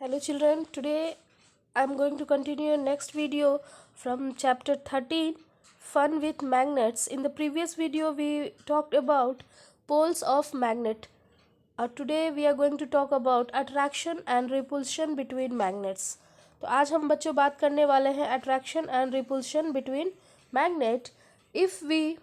Hello children, today I am going to continue next video from chapter 13, Fun with Magnets. In the previous video we talked about poles of magnet. Today we are going to talk about attraction and repulsion between magnets. तो आज हम बच्चों बात करने वाले हैं attraction and repulsion between magnet. If we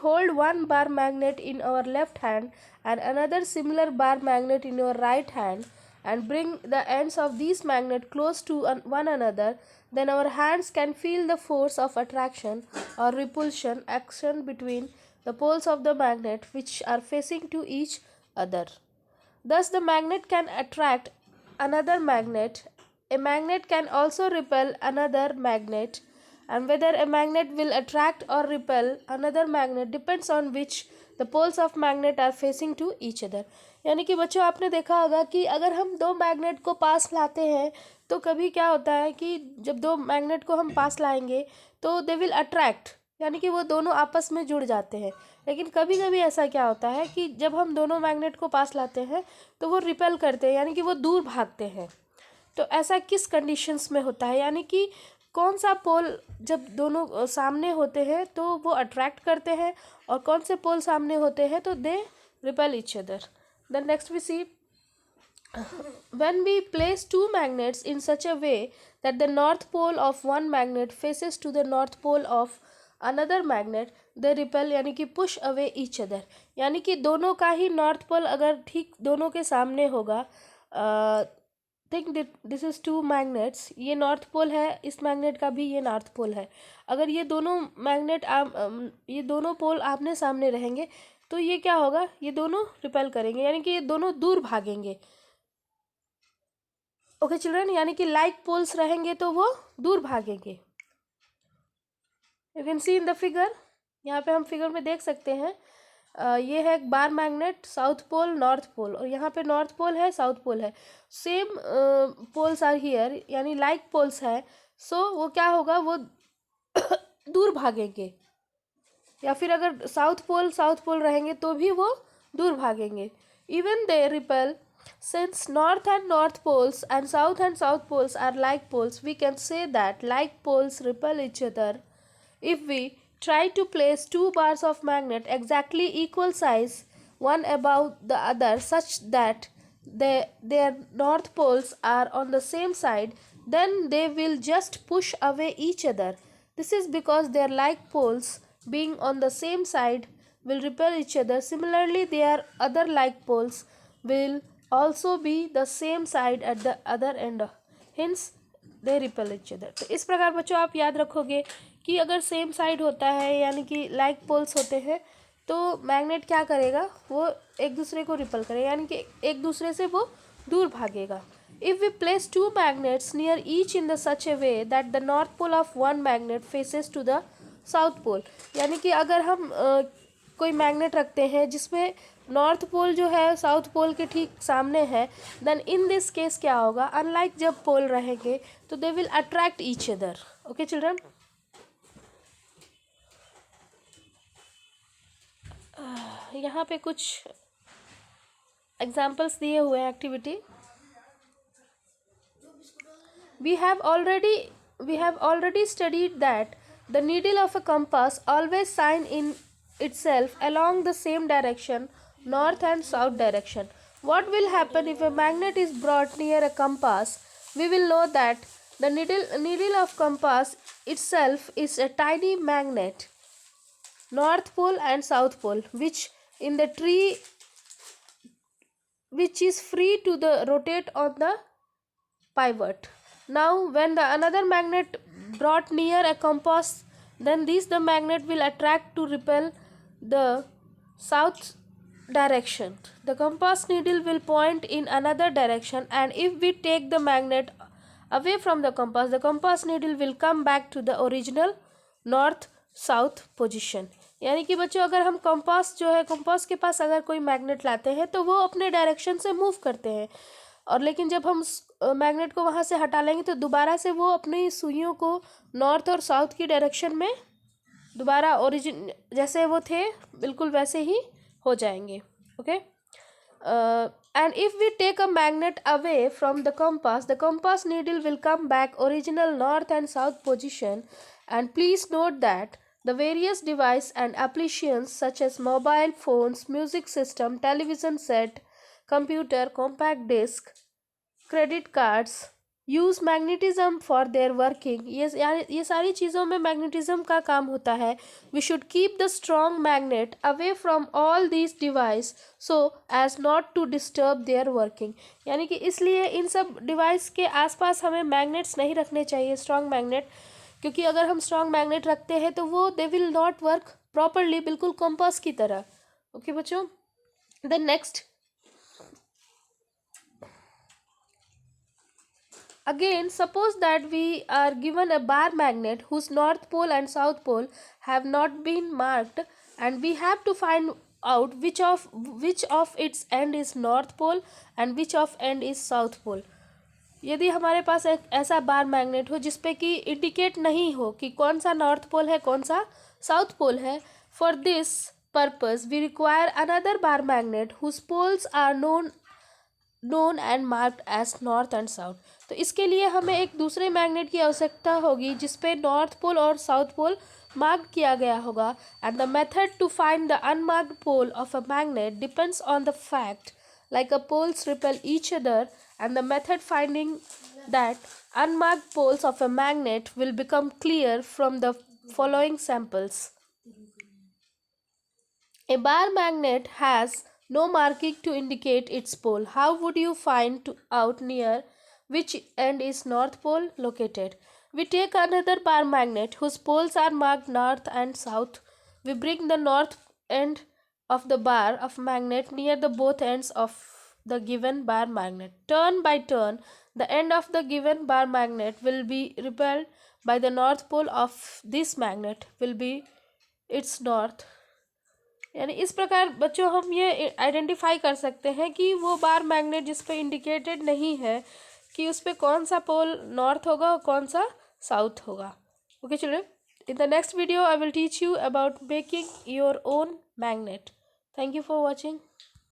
hold one bar magnet in our left hand and another similar bar magnet in our right hand and bring the ends of these magnets close to one another, then our hands can feel the force of attraction or repulsion action between the poles of the magnet which are facing to each other. Thus, the magnet can attract another magnet. A magnet can also repel another magnet, and whether a magnet will attract or repel another magnet depends on which the poles of magnet are facing to each other. यानी कि बच्चों आपने देखा होगा कि अगर हम दो मैग्नेट को पास लाते हैं तो कभी क्या होता है कि जब दो मैग्नेट को हम पास लाएंगे तो दे विल अट्रैक्ट, यानी कि वो दोनों आपस में जुड़ जाते हैं. लेकिन कभी कभी ऐसा क्या होता है कि जब हम दोनों मैग्नेट को पास लाते हैं तो वो रिपेल करते हैं, यानी कि वो दूर भागते हैं. तो ऐसा किस कंडीशंस में होता है, यानी कि कौन सा पोल जब दोनों सामने होते हैं तो वो अट्रैक्ट करते हैं और कौन से पोल सामने होते हैं तो they repel each other. Then next we see when we place two magnets in such a way that the north pole of one magnet faces to the north pole of another magnet, they repel यानी कि push away each other. यानी कि दोनों का ही north pole अगर ठीक दोनों के सामने होगा, think this is two magnets, ये नॉर्थ पोल है, इस मैग्नेट का भी ये नॉर्थ पोल है. अगर ये दोनों मैग्नेट ये दोनों पोल आमने सामने रहेंगे तो ये क्या होगा, ये दोनों रिपेल करेंगे, यानी कि ये दोनों दूर भागेंगे. ओके चिल्ड्रन, यानी कि लाइक पोल्स रहेंगे तो वो दूर भागेंगे. You can see in the figure, यहाँ पे हम फिगर में देख सकते हैं. ये है एक bar magnet, south pole north pole, और यहाँ पे नॉर्थ पोल है साउथ पोल है. सेम पोल्स आर हियर, यानी लाइक पोल्स है. सो वो क्या होगा, वो दूर भागेंगे. या फिर अगर साउथ पोल रहेंगे तो भी वो दूर भागेंगे. Even they repel. Since north and north poles and south poles are like poles, we can say that like poles repel each other. If we try to place two bars of magnet exactly equal size, one above the other, such that their north poles are on the same side, then they will just push away each other. This is because their like poles being on the same side will repel each other. Similarly, their other like poles will also be the same side at the other end, hence they repel each other. तो इस प्रकार बच्चों आप याद रखोगे कि अगर same side होता है यानी कि लाइक पोल्स होते हैं तो मैग्नेट क्या करेगा, वो एक दूसरे को रिपेल करेगा, यानी कि एक दूसरे से वो दूर भागेगा. If we place two magnets near each in the such a way that the north pole of one magnet faces to the south pole, यानी कि अगर हम कोई मैग्नेट रखते हैं जिसमें नॉर्थ पोल जो है साउथ पोल के ठीक सामने है, देन इन दिस केस क्या होगा, अनलाइक जब पोल रहेंगे तो they will attract each other. Okay children, यहाँ पे कुछ एग्जाम्पल्स दिए हुए हैं activity. We have already studied that the needle of a compass always sign in itself along the same direction, north and south direction. What will happen if a magnet is brought near a compass? We will know that the needle of compass itself is a tiny magnet, north pole and south pole, which in the tree, which is free to rotate on the pivot. Now when the another magnet brought near a compass, then the magnet will attract to repel the south direction. The compass needle will point in another direction, and if we take the magnet away from the compass needle will come back to the original north south position. यानी कि बच्चों अगर हम compass जो है, compass के पास अगर कोई मैग्नेट लाते हैं तो वो अपने डायरेक्शन से मूव करते हैं, और लेकिन जब हम मैग्नेट को वहाँ से हटा लेंगे तो दोबारा से वो अपनी सुइयों को नॉर्थ और साउथ की डायरेक्शन में दोबारा ओरिजिन जैसे वो थे बिल्कुल वैसे ही हो जाएंगे. Okay, And if we take a magnet away from the compass needle will come back original north and south position. And please note that the various device and applications such as mobile phones, music system, television set, computer, compact disc, credit cards use magnetism for their working. ये सारी चीज़ों में magnetism का काम होता है. We should keep the strong magnet away from all these device so as not to disturb their working. यानी कि इसलिए इन सब डिवाइस के आसपास हमें मैग्नेट्स नहीं रखने चाहिए, स्ट्रॉन्ग मैग्नेट, क्योंकि अगर हम स्ट्रॉन्ग मैग्नेट रखते हैं तो वो they will not work properly, बिल्कुल कंपास की तरह. ओके बच्चों. Then next, again, suppose that we are given a bar magnet whose north pole and south pole have not been marked, and we have to find out which of its end is north pole and which of end is south pole. यदि हमारे पास एक ऐसा bar magnet हो जिसपे कि indicate नहीं हो कि कौन सा नॉर्थ पोल है कौन सा साउथ पोल है, for this purpose we require another bar magnet whose poles are known and marked as north and south. तो इसके लिए हमें एक दूसरे मैग्नेट की आवश्यकता होगी जिसपे नॉर्थ पोल और साउथ पोल मार्क किया गया होगा. And the method to find the unmarked pole of a magnet depends on the fact like a poles repel each other, and the method finding that unmarked poles of a magnet will become clear from the following samples. A bar magnet has no marking to indicate its pole. How would you find out near which end is north pole located? We take another bar magnet whose poles are marked north and south. We bring the north end of the bar of magnet near the both ends of the given bar magnet. Turn by turn, the end of the given bar magnet will be repelled by the north pole of this magnet will be its north. यानी इस प्रकार बच्चों हम ये identify कर सकते हैं कि वो बार मैग्नेट जिस पे इंडिकेटेड नहीं है कि उस पे कौन सा पोल नॉर्थ होगा और कौन सा साउथ होगा. Okay children, in the next video I will teach you about making your own magnet. Thank you for watching.